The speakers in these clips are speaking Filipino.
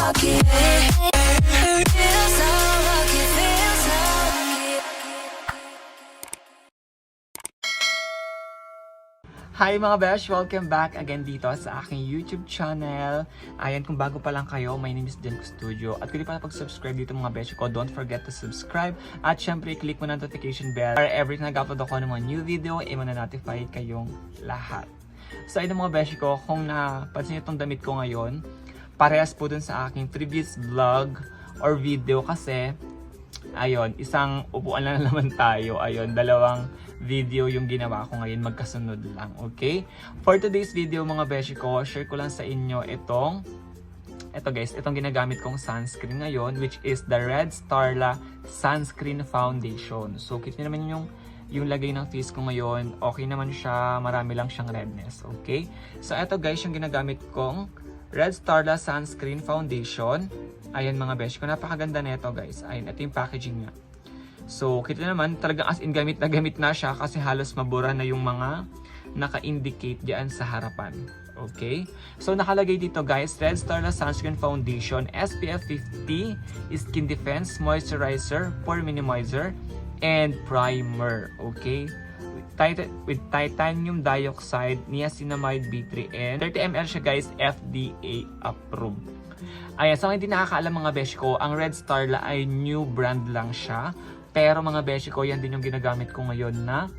lucky. Feel so lucky, feel so lucky. Hi mga besh! Welcome back again dito sa aking YouTube channel. Ayan, kung bago pa lang kayo, my name is Jen Custodio. At kung di pa napag-subscribe dito mga besh ko, don't forget to subscribe. At syempre, click mo na notification bell para every time nag-upload ako ng mga new video, ma-notify kayong lahat. So ayun mga besh ko, kung napansin nyo itong damit ko ngayon, parehas po dun sa aking previous vlog or video kasi ayun, isang upuan lang naman tayo. Ayun, dalawang video yung ginawa ko ngayon, magkasunod lang, okay? For today's video mga beshi ko, share ko lang sa inyo itong ginagamit kong sunscreen ngayon, which is the Red Starla Sunscreen Foundation. So, kita nyo naman yung lagay ng face ko ngayon, okay naman siya, marami lang siyang redness, okay? So, ito guys, yung ginagamit kong Red Starla Sunscreen Foundation. Ayan mga besh ko, napakaganda na ito guys. Ayan, ito yung packaging niya. So, kita naman, talagang as in gamit na siya kasi halos mabura na yung mga naka-indicate diyan sa harapan. Okay? So, nakalagay dito guys, Red Starla Sunscreen Foundation, SPF 50, Skin Defense, Moisturizer, Pore Minimizer, and Primer. Okay? With titanium dioxide, niacinamide B3, and 30 ml siya guys, FDA approved. Ayan, sa mga hindi nakakaalam mga beshi ko, ang Red Starla ay new brand lang siya. Pero mga beshi ko, yan din yung ginagamit ko ngayon na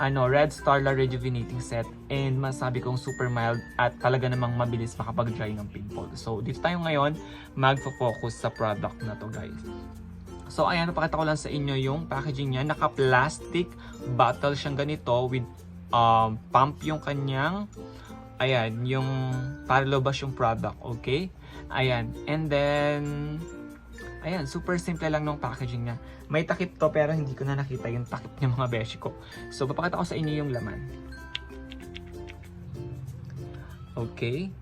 Red Starla Rejuvenating Set. And masabi kong super mild at talaga namang mabilis makapag-dry ng pimple. So, dito tayo ngayon magfo-focus sa product na to guys. So, ayan, napakita ko lang sa inyo yung packaging niya. Naka-plastic bottle siyang ganito with pump yung kanyang, ayan, yung para lobas yung product, okay? Ayan, and then, ayan, super simple lang ng packaging niya. May takip to pero hindi ko na nakita yung takip niya mga beshi ko. So, papakita ko sa inyo yung laman. Okay.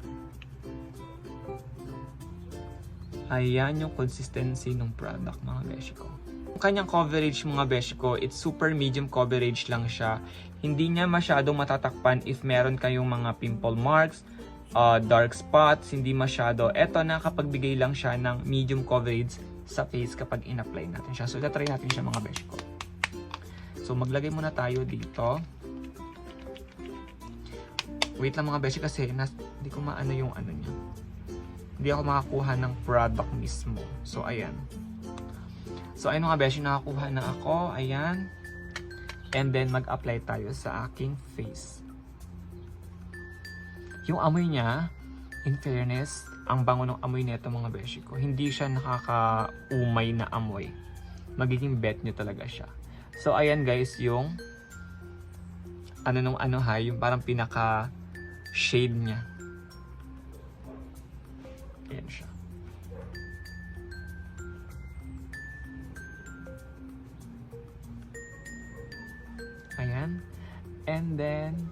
Ayan yung consistency ng product mga beshi ko. Yung kanyang coverage mga beshi ko, it's super medium coverage lang siya. Hindi niya masyadong matatakpan if meron kayong mga pimple marks, dark spots, hindi masyado. Eto, nakapagbigay lang siya ng medium coverage sa face kapag in-apply natin siya. So, itatry natin siya mga beshi ko. So, maglagay muna tayo dito. Wait lang mga beshi kasi hindi ko maano yung ano niya. Hindi ako makakuha ng product mismo. So, ayan. So, ayun mga beshi, nakakuha na ako. Ayan. And then, mag-apply tayo sa aking face. Yung amoy niya, in fairness, ang bango ng amoy nito mga beshi ko. Hindi siya nakaka-umay na amoy. Magiging bet nyo talaga siya. So, ayan guys, yung yung parang pinaka-shade niya. Ayan siya. Ayan. And then,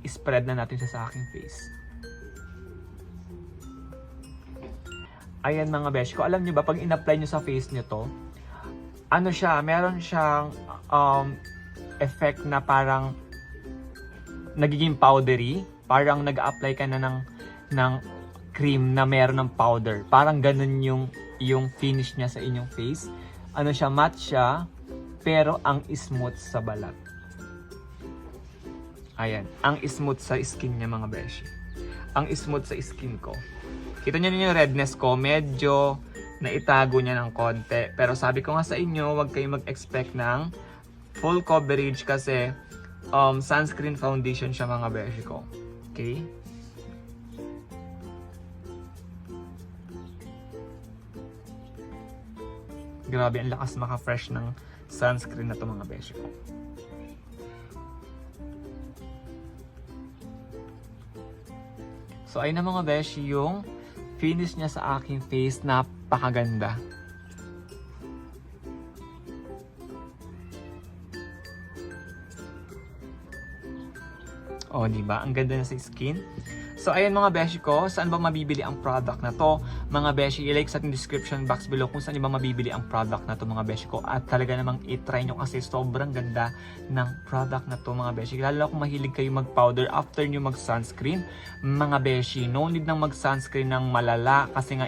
spread na natin siya sa aking face. Ayan mga besh ko, alam niyo ba pag in-apply niyo sa face niyo to, ano siya, meron siyang effect na parang nagiging powdery, parang nag-apply ka na ng cream na meron ng powder. Parang ganun yung finish niya sa inyong face. Ano siya, matte siya, pero ang smooth sa balat. Ayan, ang smooth sa skin niya mga beshi. Ang smooth sa skin ko. Kita niyo yung redness ko, medyo naitago niya ng konti. Pero sabi ko nga sa inyo, huwag kayong mag-expect ng full coverage kasi sunscreen foundation siya mga beshi ko. Okay? Grabe, ang lakas maka-fresh ng sunscreen na to mga beshi ko. So, ayun na mga beshi yung finish niya sa aking face. Napakaganda. O, diba? Ang ganda na sa skin. So, ayan mga beshi ko, saan ba mabibili ang product na to? Mga beshi, i-like sa ating description box below kung saan ba mabibili ang product na to mga beshi ko. At talaga namang i-try nyo kasi sobrang ganda ng product na to mga beshi. Lalo kung mahilig kayo mag-powder after nyo mag-sunscreen. Mga beshi, no need nang mag-sunscreen ng malala kasi nga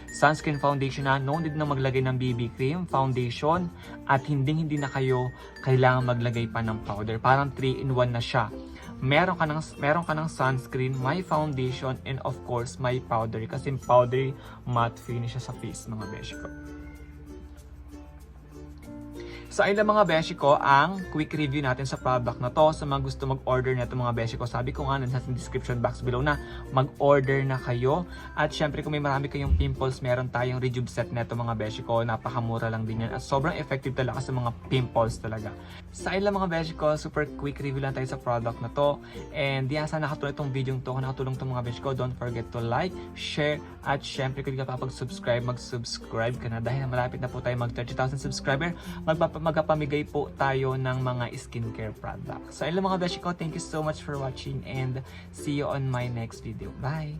sunscreen foundation na. No need na maglagay ng BB cream, foundation, at hindi na kayo kailangan maglagay pa ng powder. Parang 3-in-1 na siya. Meron ka ng sunscreen, may foundation, and of course, may powder. Kasi powdery matte finish siya sa face, mga beshi ko. So ayun lang mga beshi ko, ang quick review natin sa product na to. Sa mga gusto mag-order nito mga beshi ko, sabi ko nga nasa description box below na mag-order na kayo. At syempre kung may marami kayong pimples, meron tayong Rejuve set neto mga beshi ko. Napakamura lang din yan at sobrang effective talaga sa mga pimples talaga. Sa ayun lang mga beshi ko, super quick review lang tayo sa product na to. And yan, sana nakatulong itong video to. Kung nakatulong itong mga beshi ko, don't forget to like, share, at syempre kung di ka pa mag-subscribe, mag-subscribe ka na dahil malapit na po tayo mag 30,000 subscriber. Magpapamigay po tayo ng mga skincare products. So ayun lang mga beshi ko, thank you so much for watching and see you on my next video. Bye!